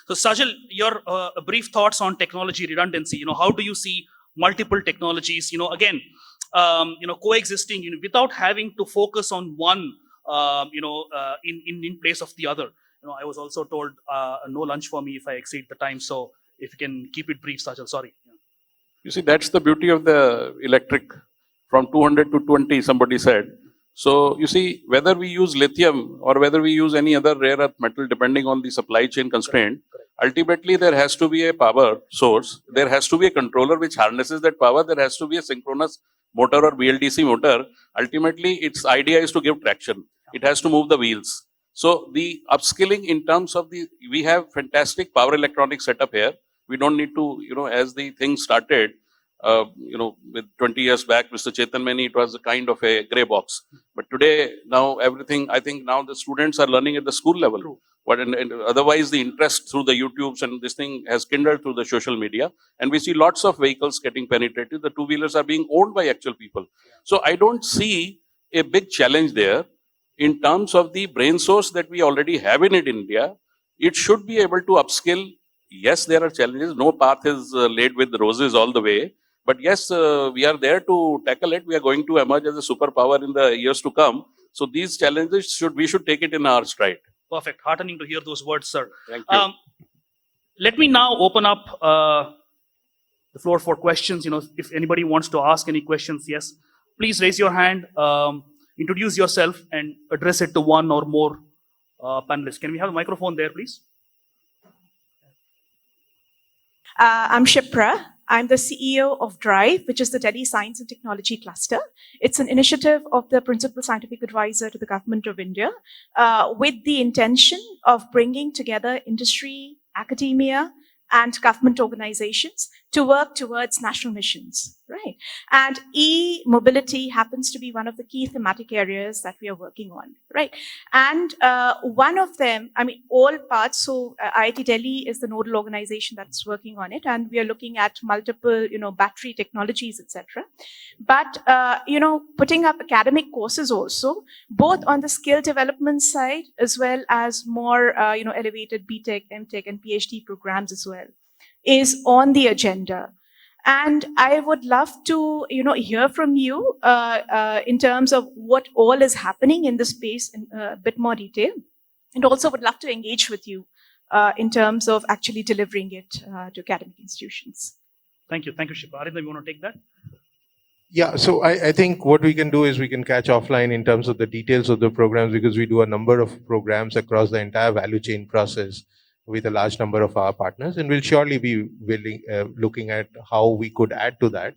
So Sajal, your brief thoughts on technology redundancy. How do you see multiple technologies, again, coexisting, without having to focus on one, in place of the other. I was also told no lunch for me if I exceed the time. So if you can keep it brief, Sajal, sorry. You see, that's the beauty of the electric. From 200 to 20, somebody said. So you see, whether we use lithium or whether we use any other rare earth metal, depending on the supply chain constraint, ultimately there has to be a power source. There has to be a controller which harnesses that power. There has to be a synchronous motor or BLDC motor. Ultimately, its idea is to give traction. It has to move the wheels. So the upskilling in terms of we have fantastic power electronics setup here. We don't need to, as the thing started, with 20 years back, Mr. Chetan Mani, it was a kind of a grey box. But today, now everything, I think now the students are learning at the school level. True. But and otherwise, the interest through the YouTubes and this thing has kindled through the social media. And we see lots of vehicles getting penetrated. The two-wheelers are being owned by actual people. So I don't see a big challenge there in terms of the brain source that we already have in India. It should be able to upskill. Yes, there are challenges. No path is laid with roses all the way. But yes, we are there to tackle it. We are going to emerge as a superpower in the years to come. So these challenges we should take it in our stride. Perfect. Heartening to hear those words, sir. Thank you. Let me now open up the floor for questions. If anybody wants to ask any questions, yes, please raise your hand, introduce yourself, and address it to one or more panelists. Can we have a microphone there, please? I'm Shipra. I'm the CEO of DRIVE, which is the Delhi Science and Technology Cluster. It's an initiative of the Principal Scientific Advisor to the Government of India with the intention of bringing together industry, academia, and government organizations to work towards national missions, right? And e-mobility happens to be one of the key thematic areas that we are working on, right? And one of them, all parts, so IIT Delhi is the nodal organization that's working on it, and we are looking at multiple, battery technologies, etc. But, putting up academic courses also, both on the skill development side, as well as more, elevated BTech, MTech, and PhD programs as well, is on the agenda. And I would love to, hear from you in terms of what all is happening in this space in a bit more detail. And also would love to engage with you in terms of actually delivering it to academic institutions. Thank you. Thank you, Shipa. Arindam, you want to take that? Yeah, so I think what we can do is we can catch offline in terms of the details of the programs, because we do a number of programs across the entire value chain process with a large number of our partners, and we'll surely be looking at how we could add to that.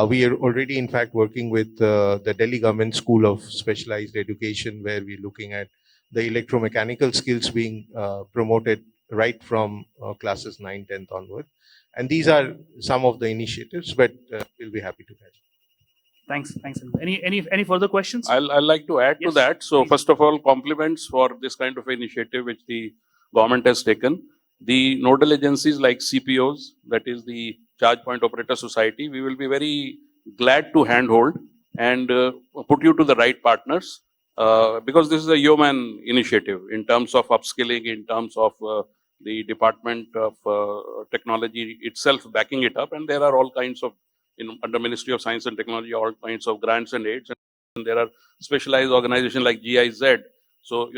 We are already, in fact, working with the Delhi Government School of Specialized Education, where we're looking at the electromechanical skills being promoted right from classes 9, 10th onward. And these are some of the initiatives, but we'll be happy to catch. Thanks. Any further questions? I'd like to add to that. So please. First of all, compliments for this kind of initiative which the government has taken. The nodal agencies like CPOs, that is the Charge Point Operator Society, we will be very glad to handhold and put you to the right partners because this is a human initiative in terms of upskilling, in terms of the Department of Technology itself backing it up, and there are all kinds of, under Ministry of Science and Technology, all kinds of grants and aids, and there are specialized organizations like GIZ. So,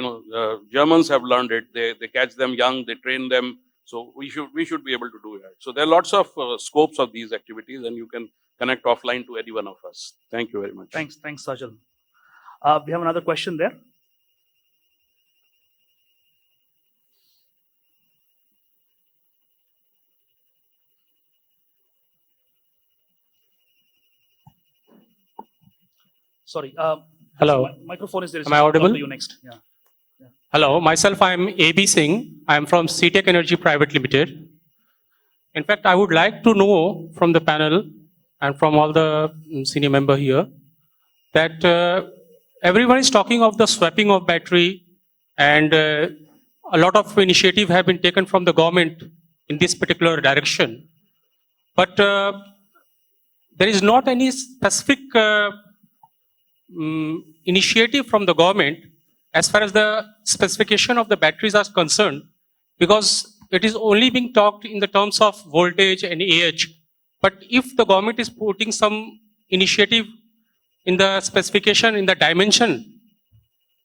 Germans have learned it. They catch them young, they train them. So we should be able to do that. So there are lots of scopes of these activities, and you can connect offline to any one of us. Thank you very much. Thanks, Sajal. We have another question there. Sorry. Hello. Microphone is there. Am I audible? You next. Yeah. Hello. Myself, I am AB Singh. I am from CTech Energy Private Limited. In fact, I would like to know from the panel and from all the senior member here that everyone is talking of the swapping of battery, and a lot of initiative have been taken from the government in this particular direction. But there is not any specific initiative from the government as far as the specification of the batteries are concerned, because it is only being talked in the terms of voltage and AH. But if the government is putting some initiative in the specification, in the dimension,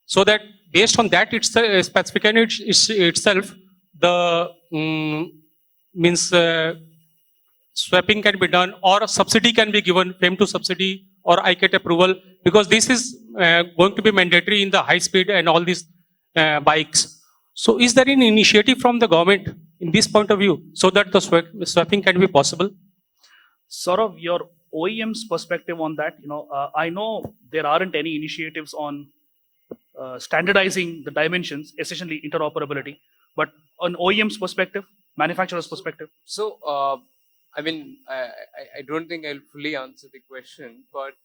so that based on that it's the specification itself, the means swapping can be done, or a subsidy can be given, FAME to subsidy, or ICAT approval, because this is going to be mandatory in the high speed and all these bikes. So is there any initiative from the government in this point of view so that the swapping can be possible? Sort of your OEM's perspective on that, I know there aren't any initiatives on standardizing the dimensions, essentially interoperability, but on OEM's perspective, manufacturer's perspective. So, I mean, I don't think I'll fully answer the question, but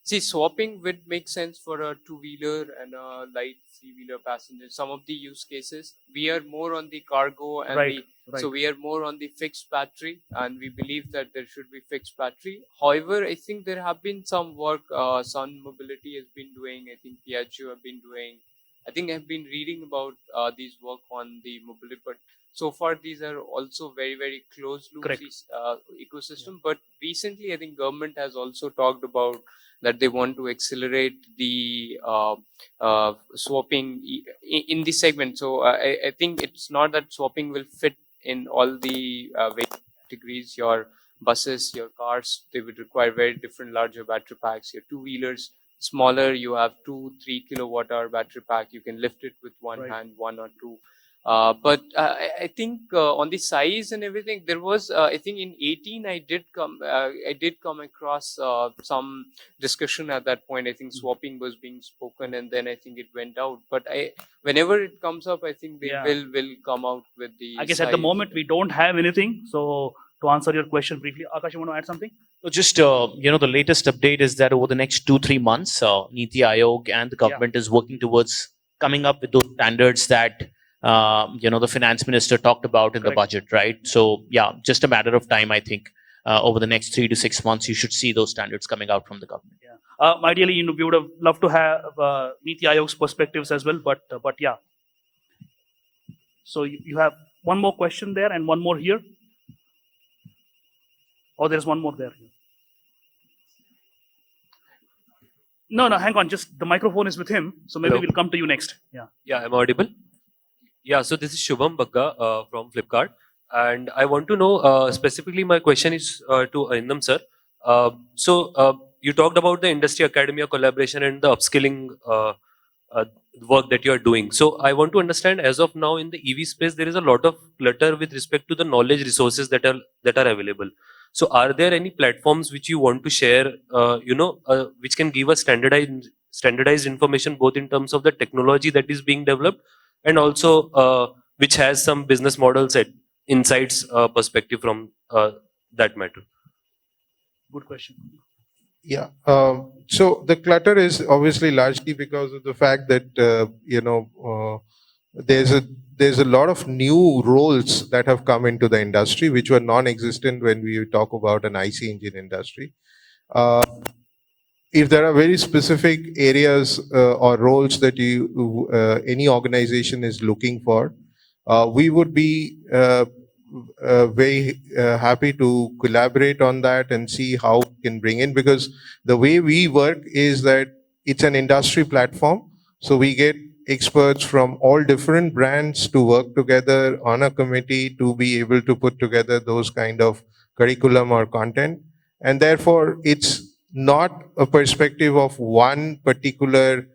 see, swapping would make sense for a two-wheeler and a light three-wheeler passenger. Some of the use cases, we are more on the cargo and Right. so we are more on the fixed battery, and we believe that there should be fixed battery. However, I think there have been some work Sun Mobility has been doing. I think Piaggio have been doing. I think I've been reading about these work on the mobility, but so far these are also very, very close loop ecosystem. But recently, I think government has also talked about that they want to accelerate the swapping in this segment. So I think it's not that swapping will fit in all the categories. Your buses, your cars, they would require very different larger battery packs. Your two-wheelers, smaller, you have 2-3 kilowatt hour battery pack. You can lift it with one hand, one or two. But I think on the size and everything, there was I think in 18 I did come across some discussion at that point. I think swapping was being spoken, and then I think it went out. But whenever it comes up, I think they will come out with the. I guess at the moment we don't have anything. So to answer your question briefly, Akash, you want to add something? So just the latest update is that over the next 2-3 months, NITI Aayog and the government is working towards coming up with those standards that the finance minister talked about in the budget, right? So yeah, just a matter of time, I think. Over the next 3 to 6 months, you should see those standards coming out from the government. Yeah. Ideally, we would have loved to have NITI Aayog's perspectives as well, but yeah. So you have one more question there and one more here. Oh, there's one more there. No, hang on. Just the microphone is with him, so maybe we'll come to you next. Yeah. Yeah, I'm audible. Yeah, so this is Shubham Bagga from Flipkart, and I want to know specifically. My question is to Arindam sir. So you talked about the industry academia collaboration and the upskilling work that you are doing. So I want to understand, as of now in the EV space, there is a lot of clutter with respect to the knowledge resources that are available. So are there any platforms which you want to share, which can give us standardized information, both in terms of the technology that is being developed and also which has some business models at insights perspective from that matter? Good question. Yeah. So the clutter is obviously largely because of the fact that there's a lot of new roles that have come into the industry which were non-existent when we talk about an IC engine industry. If there are very specific areas or roles that any organization is looking for, we would be very happy to collaborate on that and see how we can bring in, because the way we work is that it's an industry platform. So we get experts from all different brands to work together on a committee to be able to put together those kind of curriculum or content. And therefore, it's not a perspective of one particular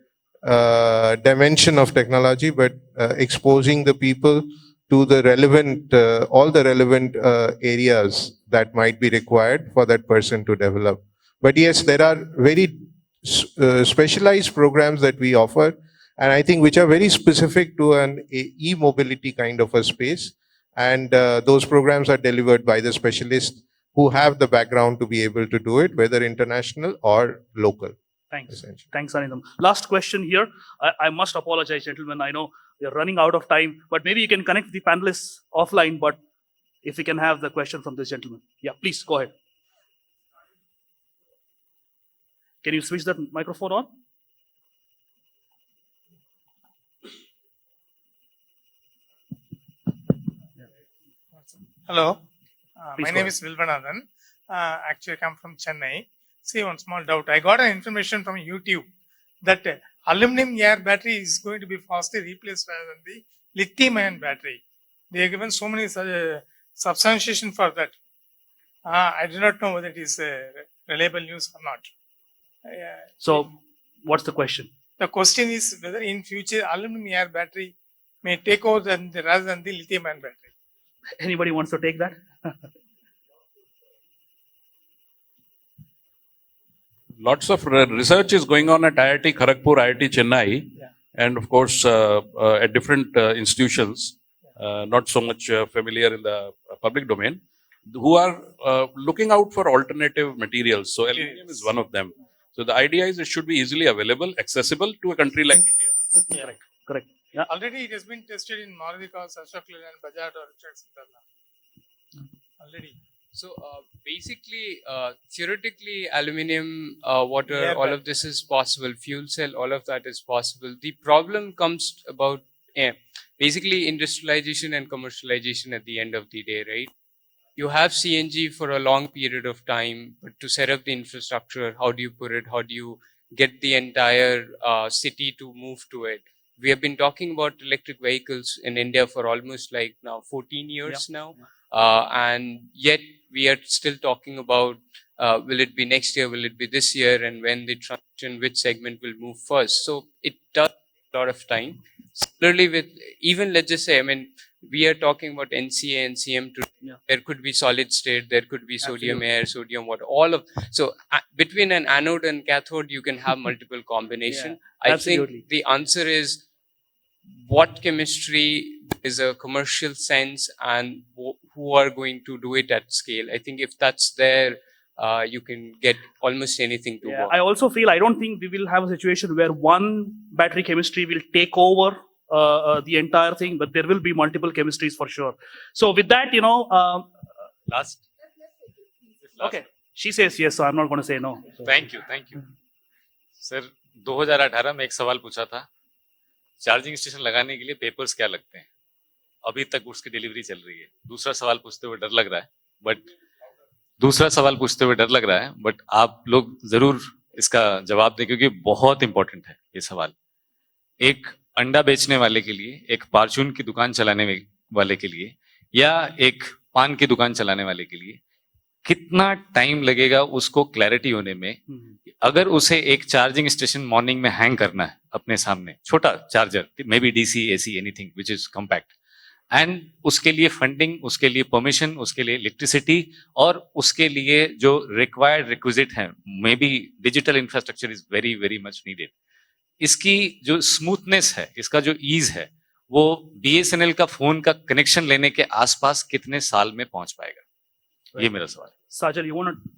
dimension of technology, but exposing the people to the relevant, all the relevant areas that might be required for that person to develop. But yes, there are very specialized programs that we offer, and I think which are very specific to an e-mobility kind of a space. And those programs are delivered by the specialists who have the background to be able to do it, whether international or local. Thanks. Thanks, Anindam. Last question here. I must apologize, gentlemen. I know we are running out of time, but maybe you can connect with the panelists offline, but if we can have the question from this gentleman. Yeah, please go ahead. Can you switch that microphone on? Hello, Please my go name ahead. is Vilvanathan. Actually, I come from Chennai. See, one small doubt. I got an information from YouTube that aluminum air battery is going to be fastly replaced rather than the lithium ion battery. They are given so many substantiation for that. I do not know whether it is reliable news or not. So, what's the question? The question is whether in future aluminum air battery may take over rather than the lithium ion battery. Anybody wants to take that? Lots of research is going on at IIT Kharagpur, IIT Chennai, and of course at different institutions, not so much familiar in the public domain, who are looking out for alternative materials. So aluminum is one of them. So the idea is it should be easily available, accessible to a country like India. Correct. Correct. Yeah. Already it has been tested in Maruti cars, Ashok Leyland, Bajaj or Richard already. So basically, theoretically, aluminium, water, all of this is possible. Fuel cell, all of that is possible. The problem comes about basically industrialization and commercialization at the end of the day, right? You have CNG for a long period of time, but to set up the infrastructure, how do you put it? How do you get the entire city to move to it? We have been talking about electric vehicles in India for almost like now 14 years now. And yet we are still talking about will it be next year, will it be this year, and when the transition, which segment will move first. So it does take a lot of time. Similarly with even, let's just say, I mean, we are talking about NCA and CM today. There could be solid state, there could be sodium air, sodium water, all of. So between an anode and cathode, you can have multiple combination. I think the answer is what chemistry is a commercial sense and who are going to do it at scale. I think if that's there, you can get almost anything to work. I also feel, I don't think we will have a situation where one battery chemistry will take over the entire thing, but there will be multiple chemistries for sure. So with that, Last. Okay. She says yes, so I'm not going to say no. Thank you. Sir, 2018 में एक सवाल पूछा था, charging station लगाने के लिए papers क्या लगते हैं? अभी तक उसकी डिलीवरी चल रही है. दूसरा सवाल पूछते हुए डर लग रहा है, बट आप लोग जरूर इसका जवाब दें क्योंकि बहुत इंपॉर्टेंट है ये सवाल. एक अंडा बेचने वाले के लिए, एक फार्चून की दुकान चलाने वाले के लिए, या एक पान की दुकान चलाने वाले के लिए कितना टाइम लगेगा उसको क्लैरिटी होने में? अगर उसे एक चार्जिंग स्टेशन मॉर्निंग में हैंग करना है अपने सामने, छोटा charger, may be DC, AC, anything which is compact, and उसके लिए फंडिंग, उसके लिए परमिशन, उसके लिए इलेक्ट्रिसिटी, और उसके लिए जो रिक्वायर्ड रिक्विजिट है, may be digital infrastructure is very very much needed. इसकी जो स्मूथनेस है, इसका जो ईज है, वो बीएसएनएल का फोन का कनेक्शन लेने के आसपास कितने साल में पहुंच पाएगा? ये मेरा सवाल है. Sajal, you want to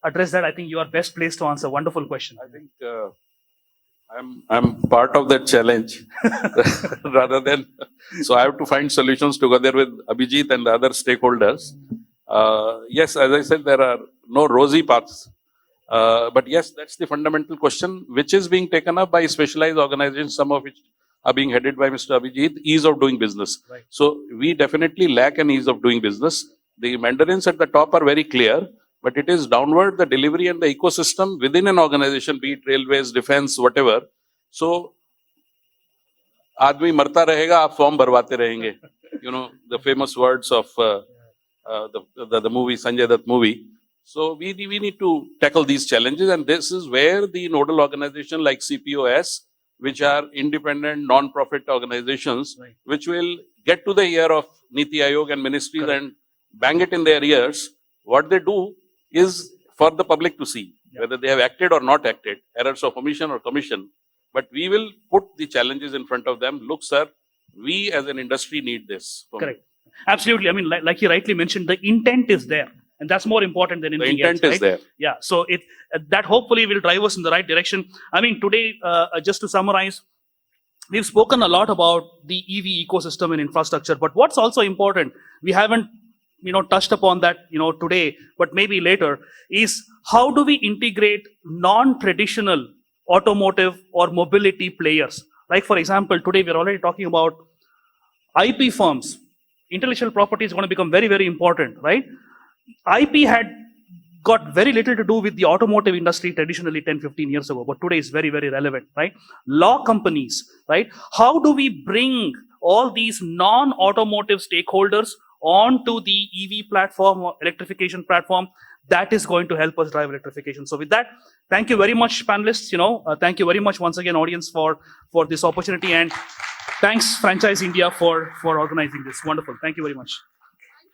address that? I think you are best placed to answer. Wonderful question. I think I'm part of that challenge rather than, so I have to find solutions together with Abhijit and the other stakeholders. Yes, as I said, there are no rosy paths. But yes, that's the fundamental question, which is being taken up by specialized organizations, some of which are being headed by Mr. Abhijit, ease of doing business. Right. So we definitely lack an ease of doing business. The mandarins at the top are very clear, but it is downward, the delivery and the ecosystem within an organization, be it railways, defense, whatever. So, आदमी मरता रहेगा, आप form भरवाते रहेंगे. You know, the famous words of the movie, Sanjay Dutt movie. So we need to tackle these challenges, and this is where the nodal organization like CPOS, which are independent non-profit organizations, which will get to the ear of Niti Aayog and ministries and bang it in their ears. What they do is for the public to see, whether they have acted or not acted, errors of omission or commission. But we will put the challenges in front of them. Look, sir, we as an industry need this. Correct. Absolutely. I mean, like you rightly mentioned, the intent is there. And that's more important than anything else. The intent is there. Yeah. So that hopefully will drive us in the right direction. I mean, today, just to summarize, we've spoken a lot about the EV ecosystem and infrastructure. But what's also important, we haven't touched upon that today, but maybe later, is how do we integrate non-traditional automotive or mobility players? Like, for example, today we're already talking about IP firms intellectual property is going to become very, very important, right? IP had got very little to do with the automotive industry traditionally 10, 15 years ago, but today is very, very relevant, right? Law companies, right? How do we bring all these non-automotive stakeholders onto the EV platform or electrification platform? That is going to help us drive electrification. So with that, thank you very much, panelists. Thank you very much once again, audience, for this opportunity, and thanks Franchise India for organizing this. Wonderful. Thank you very much.